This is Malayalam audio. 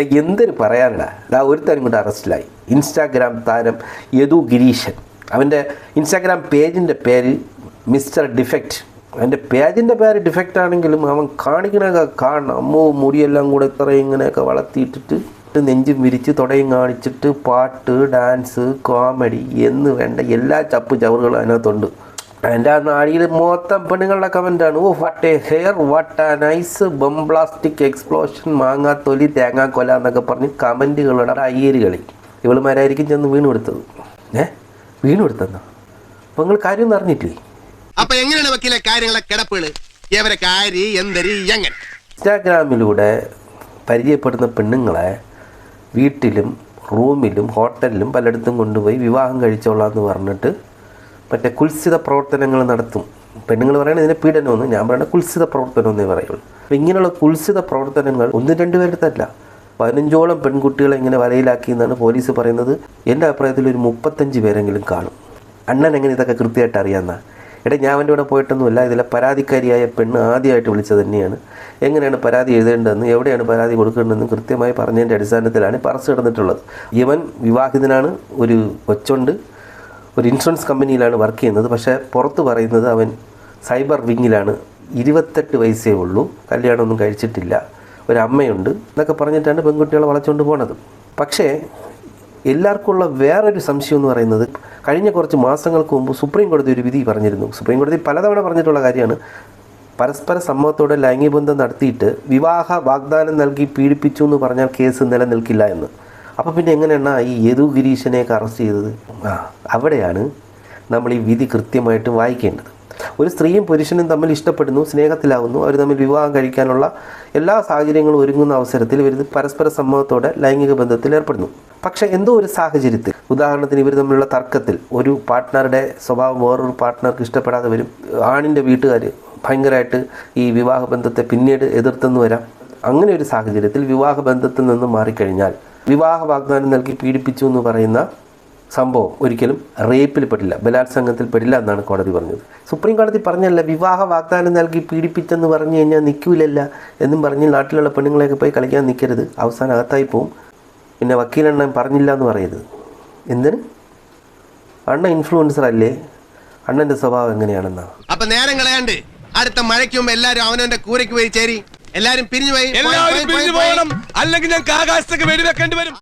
എന്തൊരു പറയാനടാ ഒരുത്തരും കൊണ്ട് അറസ്റ്റിലായി. ഇൻസ്റ്റാഗ്രാം താരം യദു ഗിരീശൻ. അവൻ്റെ ഇൻസ്റ്റാഗ്രാം പേജിൻ്റെ പേര് മിസ്റ്റർ ഡിഫക്റ്റ്. അവൻ്റെ പേജിൻ്റെ പേര് ഡിഫക്റ്റ് ആണെങ്കിലും അവൻ കാണിക്കണൊക്കെ കാണണം. അമ്മോ മുടിയെല്ലാം കൂടെ ഇത്ര ഇങ്ങനെയൊക്കെ വളർത്തിയിട്ടിട്ട് നെഞ്ചും വിരിച്ച് തുടയും കാണിച്ചിട്ട് പാട്ട്, ഡാൻസ്, കോമഡി എന്ന് വേണ്ട എല്ലാ ചപ്പ് ചവറുകളും അതിനകത്തുണ്ട്. എൻ്റെ ആ നാടിയിൽ മൊത്തം പെണ്ണുങ്ങളുടെ കമൻറ്റാണ്. Oh what a hair, what a nice, bombastic explosion, മാങ്ങാത്തൊലി, തേങ്ങാക്കൊല എന്നൊക്കെ പറഞ്ഞ് കമൻറ്റുകളുടെ അയ്യേരുകളി. ഇവളുമാരായിരിക്കും ചെന്ന് വീണ് കൊടുത്തത്. വീണ് കൊടുത്തെന്നാ അപ്പം നിങ്ങൾ കാര്യം ഒന്നും അറിഞ്ഞിട്ടില്ലേ? അപ്പം എങ്ങനെയാണ് വക്കീലെ കാര്യങ്ങളെ കിടപ്പുകൾ? ഇൻസ്റ്റാഗ്രാമിലൂടെ പരിചയപ്പെടുന്ന പെണ്ണുങ്ങളെ വീട്ടിലും റൂമിലും ഹോട്ടലിലും പലയിടത്തും കൊണ്ടുപോയി വിവാഹം കഴിച്ചോളാന്ന് പറഞ്ഞിട്ട് മറ്റേ കുൽസിത പ്രവർത്തനങ്ങൾ നടത്തും. പെണ്ണുങ്ങൾ പറയുന്നത് ഇതിനെ പീഡനമെന്ന്, ഞാൻ പറയുന്നത് കുൽസിത പ്രവർത്തനം എന്നേ പറയുള്ളൂ. അപ്പം ഇങ്ങനെയുള്ള കുൽസിത പ്രവർത്തനങ്ങൾ 1-2 പേരുത്തല്ല, 15ഓളം പെൺകുട്ടികളെ ഇങ്ങനെ വലയിലാക്കി എന്നാണ് പോലീസ് പറയുന്നത്. എൻ്റെ അഭിപ്രായത്തിൽ ഒരു 35 പേരെങ്കിലും കാണും. അണ്ണൻ എങ്ങനെ ഇതൊക്കെ കൃത്യമായിട്ട് അറിയാമെന്നാ? ഞാൻ അവൻ്റെ കൂടെ പോയിട്ടൊന്നുമില്ല. ഇതിലെ പരാതിക്കാരിയായ പെണ്ണ് ആദ്യമായിട്ട് വിളിച്ചത് തന്നെയാണ്. എങ്ങനെയാണ് പരാതി എഴുതേണ്ടതെന്ന്, എവിടെയാണ് പരാതി കൊടുക്കേണ്ടതെന്ന് കൃത്യമായി പറഞ്ഞതിൻ്റെ അടിസ്ഥാനത്തിലാണ് പറസ് കിടന്നിട്ടുള്ളത്. ഇവൻ വിവാഹിതനാണ്, ഒരു കൊച്ചുണ്ട്, ഒരു ഇൻഷുറൻസ് കമ്പനിയിലാണ് വർക്ക് ചെയ്യുന്നത്. പക്ഷേ പുറത്ത് പറയുന്നത് അവൻ സൈബർ വിങ്ങിലാണ്. 28 വയസ്സേ ഉള്ളൂ, കല്യാണമൊന്നും കഴിച്ചിട്ടില്ല, ഒരമ്മയുണ്ട് എന്നൊക്കെ പറഞ്ഞിട്ടാണ് പെൺകുട്ടികളെ വളച്ചുകൊണ്ട് പോണത്. പക്ഷേ എല്ലാവർക്കും ഉള്ള വേറൊരു സംശയം എന്ന് പറയുന്നത്, കഴിഞ്ഞ കുറച്ച് മാസങ്ങൾക്ക് മുമ്പ് സുപ്രീം കോടതി ഒരു വിധി പറഞ്ഞിരുന്നു. സുപ്രീം കോടതി പലതവണ പറഞ്ഞിട്ടുള്ള കാര്യമാണ്, പരസ്പര സമ്മതത്തോടെ ലൈംഗിക ബന്ധം നടത്തിയിട്ട് വിവാഹ വാഗ്ദാനം നൽകി പീഡിപ്പിച്ചു എന്ന് പറഞ്ഞാൽ കേസ് നിലനിൽക്കില്ല എന്ന്. അപ്പോൾ പിന്നെ എങ്ങനെയാണ് ഈ യദു ഗിരീശനെയൊക്കെ അറസ്റ്റ് ചെയ്തത്? അവിടെയാണ് നമ്മൾ ഈ വിധി കൃത്യമായിട്ട് വായിക്കേണ്ടത്. ഒരു സ്ത്രീയും പുരുഷനും തമ്മിൽ ഇഷ്ടപ്പെടുന്നു, സ്നേഹത്തിലാവുന്നു, അവർ തമ്മിൽ വിവാഹം കഴിക്കാനുള്ള എല്ലാ സാഹചര്യങ്ങളും ഒരുങ്ങുന്ന അവസരത്തിൽ ഇവർ പരസ്പര സമ്മതത്തോടെ ലൈംഗിക ബന്ധത്തിൽ ഏർപ്പെടുന്നു. പക്ഷേ എന്തോ ഒരു സാഹചര്യത്തിൽ, ഉദാഹരണത്തിന് ഇവർ തമ്മിലുള്ള തർക്കത്തിൽ ഒരു പാർട്ട്ണറുടെ സ്വഭാവം വേറൊരു പാർട്ട്ണർക്ക് ഇഷ്ടപ്പെടാതെ വരും. ആണിൻ്റെ വീട്ടുകാർ ഭയങ്കരമായിട്ട് ഈ വിവാഹ ബന്ധത്തെ പിന്നീട് എതിർത്തെന്ന് വരാം. അങ്ങനെ ഒരു സാഹചര്യത്തിൽ വിവാഹ ബന്ധത്തിൽ നിന്ന് മാറിക്കഴിഞ്ഞാൽ വിവാഹ വാഗ്ദാനം നൽകി പീഡിപ്പിച്ചു എന്ന് പറയുന്ന സംഭവം ഒരിക്കലും റേപ്പിൽ പെടില്ല, ബലാത്സംഗത്തിൽ പെടില്ല എന്നാണ് കോടതി പറഞ്ഞത്. സുപ്രീം കോടതി പറഞ്ഞല്ല വിവാഹ വാഗ്ദാനം നൽകി പീഡിപ്പിച്ചെന്ന് പറഞ്ഞു കഴിഞ്ഞാൽ നിൽക്കില്ല എന്നും പറഞ്ഞ് നാട്ടിലുള്ള പെണ്ണുങ്ങളെയൊക്കെ പോയി കളിക്കാൻ നിൽക്കരുത്, അവസാനം അകത്തായി പോവും. പിന്നെ വക്കീലെണ്ണൻ പറഞ്ഞില്ല എന്ന് പറയരുത്. എന്തിന്? അണ്ണ ഇൻഫ്ലുവൻസർ അല്ലേ, അണ്ണൻ്റെ സ്വഭാവം എങ്ങനെയാണെന്നാ. അപ്പം നേരം കളയാണ്ട് അടുത്ത മഴയ്ക്ക് മുമ്പ് എല്ലാവരും അവനവൻ്റെ കൂരയ്ക്ക് പോയി ചേരി. എല്ലാവരും പിരിഞ്ഞു പോയി, അല്ലെങ്കിൽ ഞങ്ങൾക്ക് ആകാശത്തേക്ക് വെടിവെക്കേണ്ടി വരും.